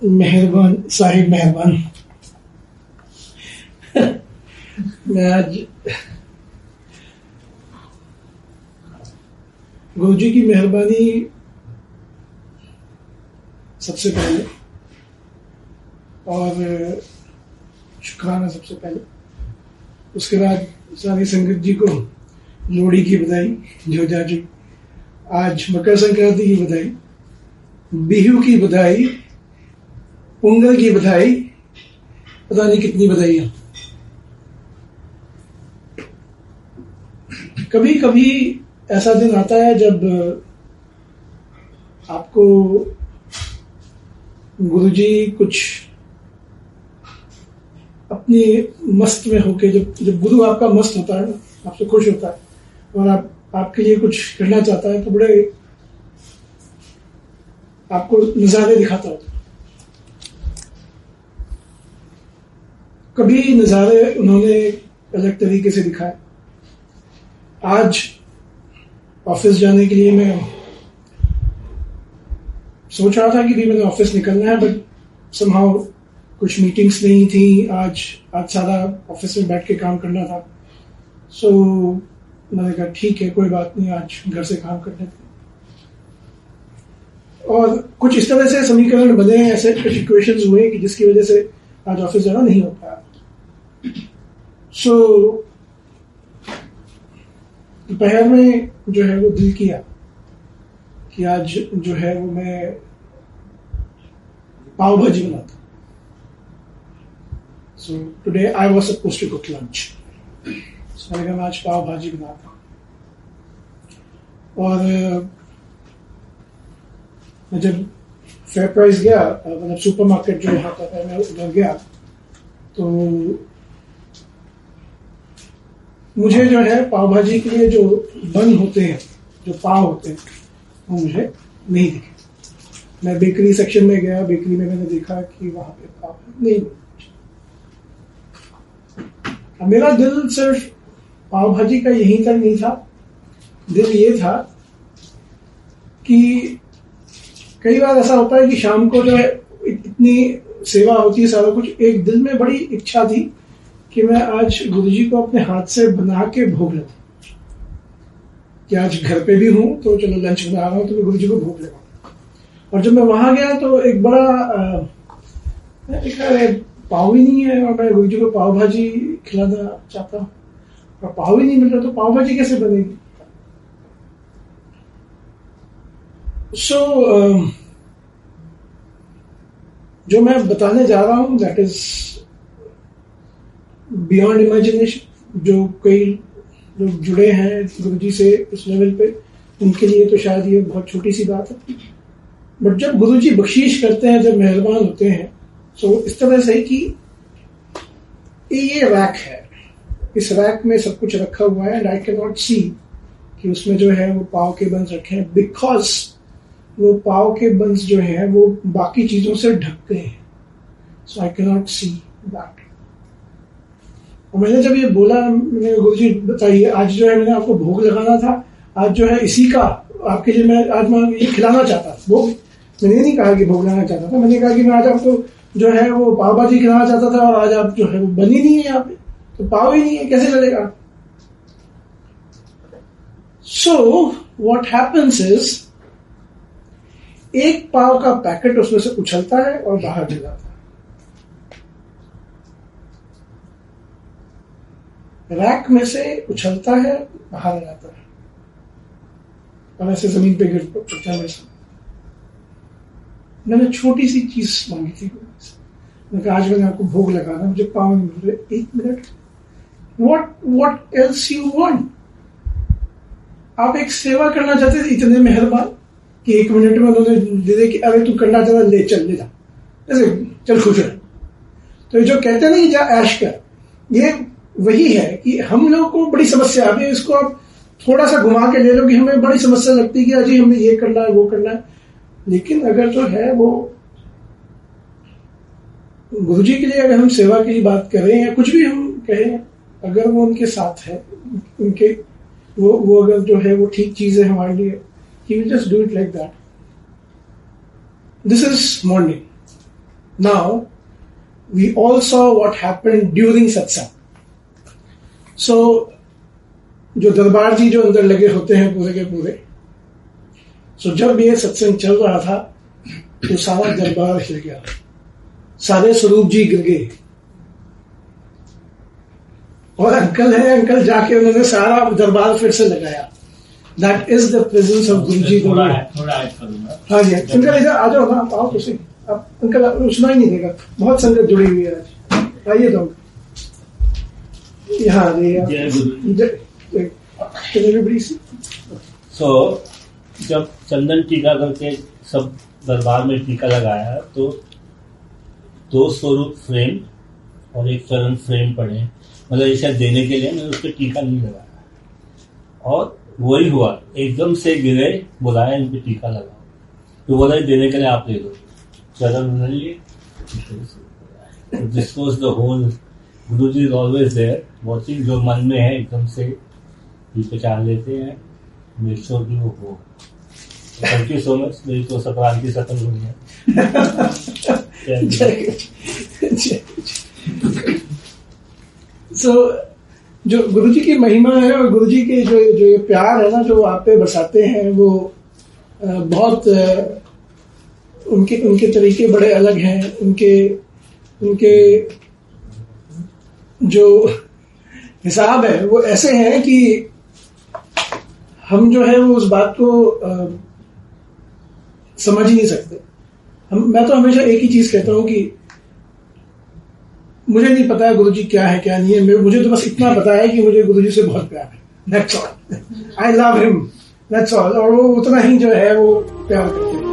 मेहरबान साहिब, मेहरबान। मैं आज गुरुजी की मेहरबानी सबसे पहले और शुक्राना सबसे पहले, उसके बाद सारी संगत जी को लोहड़ी की बधाई, जो जाजी आज मकर संक्रांति की बधाई, बिहू की बधाई, पोंगल की बधाई, पता नहीं कितनी बधाइयां। कभी कभी ऐसा दिन आता है जब आपको गुरुजी कुछ अपनी मस्त में होके, जब गुरु आपका मस्त होता है, आपसे खुश होता है और आपके लिए कुछ करना चाहता है, तो बड़े आपको नजारे दिखाता होता है। कभी नजारे उन्होंने अलग तरीके से दिखाए। आज ऑफिस जाने के लिए मैं सोच रहा था कि भी मैंने ऑफिस निकलना है, बट समहाउ कुछ मीटिंग्स नहीं थी। आज सारा ऑफिस में बैठ के काम करना था। सो मैंने कहा ठीक है, कोई बात नहीं, आज घर से काम कर लेते। और कुछ इस तरह से समीकरण बने, ऐसे कुछ इक्वेशंस हुए कि जिसकी वजह से आज ऑफिस जाना नहीं हो पाया। सो दोपहर में जो है वो दिल किया कि आज जो है वो मैं पाव भाजी बनाता। So today I was supposed to cook lunch. So मैंने कहा मैं आज पाव भाजी बनाता। और मैं जब फेयर प्राइस गया, मतलब सुपरमार्केट जो यहाँ पर है, मैं उधर गया तो मुझे जो है पाव भाजी के लिए जो बन होते हैं, जो पाव होते हैं, वो मुझे नहीं दिखे। मैं बेकरी सेक्शन में गया, बेकरी में मैंने देखा कि वहां पे पाव नहीं। अब मेरा दिल सिर्फ पाव भाजी का यहीं तक नहीं था। दिल ये था कि कई बार ऐसा होता है कि शाम को जो है इतनी सेवा होती है, सारा कुछ, एक दिल में बड़ी इच्छा थी कि मैं आज गुरुजी को अपने हाथ से बना के भोग लेता। कि आज घर पे भी हूं तो चलो लंच बना रहा हूं तो मैं गुरुजी को भोग लेगा। और जब मैं वहां गया तो एक बड़ा पाव ही नहीं है और मैं गुरुजी को पाव भाजी खिलाना चाहता हूं और पाव ही नहीं मिल रहा, तो पाव भाजी कैसे बनेगी। सो जो मैं बताने जा रहा हूं दैट इज बियॉन्ड इमेजिनेशन। जो कई लोग जुड़े हैं गुरुजी से इस लेवल पे, उनके लिए तो शायद ये बहुत छोटी सी बात है, बट जब गुरुजी बख्शीश करते हैं, जब मेहरबान होते हैं, तो इस तरह से कि ये रैक है, इस रैक में सब कुछ रखा हुआ है एंड आई कैन नॉट सी कि उसमें जो है वो पाव के बंस रखे हैं, बिकॉज वो पाव के बंस जो है वो बाकी चीजों से ढक गए हैं। So I can not see that. और मैंने जब ये बोला, मैंने गुरुजी बताइए आज जो है मैंने आपको भोग लगाना था, आज जो है इसी का आपके लिए मैं आज मैं ये खिलाना चाहता था। वो मैंने नहीं कहा कि भोग लगाना चाहता था, मैंने कहा कि मैं आज आपको जो है वो पाव भाजी खिलाना चाहता था और आज आप जो है वो बनी नहीं है यहाँ पे, तो पाव ही नहीं है, कैसे चलेगा। सो व्हाट हैपेंस इज, एक पाव का पैकेट उसमें से उछलता है और बाहर गिर जाता है। रैक में से उछलता है, बाहर आ जाता है और ऐसे जमीन पे गिर पड़ता है। मैंने छोटी सी चीज मांगी थी, मैंने कहा आज मैंने आपको भोग लगाना, मुझे पाव नहीं मिल रहे, 1 minute, what else you want. आप एक सेवा करना चाहते थे, इतने मेहरबान कि 1 मिनट में उन्होंने दे दे कि अरे तू करना चाहता, ले चल, ले जा, ऐसे चल खुश रह। तो जो कहते हैं ना कि जा ऐश कर, ये वही है कि हम लोगों को बड़ी समस्या आती है। इसको आप थोड़ा सा घुमा के ले लो कि हमें बड़ी समस्या लगती है कि अजी हमें ये करना है, वो करना है। लेकिन अगर जो है वो गुरुजी के लिए, अगर हम सेवा की बात करें या कुछ भी हम कहें, अगर वो उनके साथ है, उनके वो अगर जो है वो ठीक चीज है हमारे लिए, he will just do it like that. This is morning. Now we all saw what happened during satsang. So जो दरबार जी जो अंदर लगे होते हैं पूरे के पूरे, so जब ये सत्संग चल रहा था तो सारा दरबार हिल गया, सारे स्वरूप जी गिर गए, और अंकल है, अंकल जाके उन्होंने सारा दरबार फिर से लगाया. That is the presence of गुरु जी. थोड़ा ऐड करूंगा. हाँ जी अंकल, इधर आ जाओ ना, आओ तो सही. अब अंकल सुना ही नहीं देगा, बहुत संगत जुड़ी हुई है आज. आइए तो यहाँ आ जाइए. So जब चंदन टीका करके सब दरबार में टीका लगाया तो 2 स्वरूप फ्रेम और एक चरण फ्रेम पड़े, मतलब इसे देने के लिए मैंने उसके टीका नहीं लगाया, और वही हुआ, एकदम से गिरे, बुलाया इनके टीका लगाओ, तो बोला देने के लिए आप ले लो, चरण ले लिए. This was the whole. Guruji is always there watching, जो मन में है एकदम से ये पहचान लेते हैं, मेक श्योर कि वो हो. Thank you so much. मेरी तो संक्रांति सफल हुई है. So जो गुरुजी की महिमा है और गुरुजी के जो ये प्यार है ना, जो आप पे बरसाते हैं, वो बहुत उनके तरीके बड़े अलग हैं. उनके जो हिसाब है वो ऐसे हैं कि हम जो है वो उस बात को समझ ही नहीं सकते. मैं तो हमेशा एक ही चीज कहता हूं कि मुझे नहीं पता है गुरुजी क्या है क्या नहीं है, मुझे तो बस इतना पता है कि मुझे गुरुजी से बहुत प्यार है. That's all. I love him. That's all. और वो उतना ही जो है वो प्यार करते हैं.